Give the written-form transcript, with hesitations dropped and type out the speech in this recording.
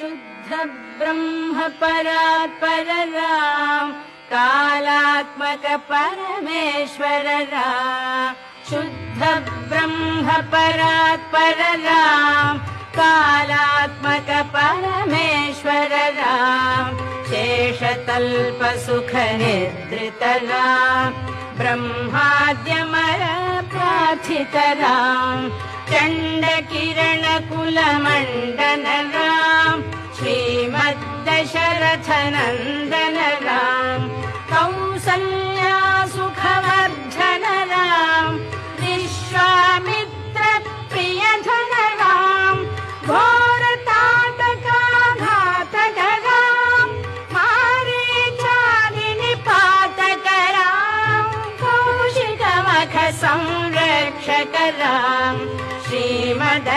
शुद्ध ब्रह्म परात्पर राम कालात्मक परमेश्वर राम शुद्ध ब्रह्म परात्पर राम कालात्मक परमेश्वर राम शेषतल्प सुख निद्रित राम ब्रह्माद्यमर प्रार्थित राम चंड किरण कुल मंडन राम श्रीमद्दशरथ नंदन राम कौसल्या सुखवर्धन राम विश्वामित्र प्रियधन राम घोर ताटका घातक राम मारीचादि निपातक राम कौशिक मख संरक्षक राम श्रीमद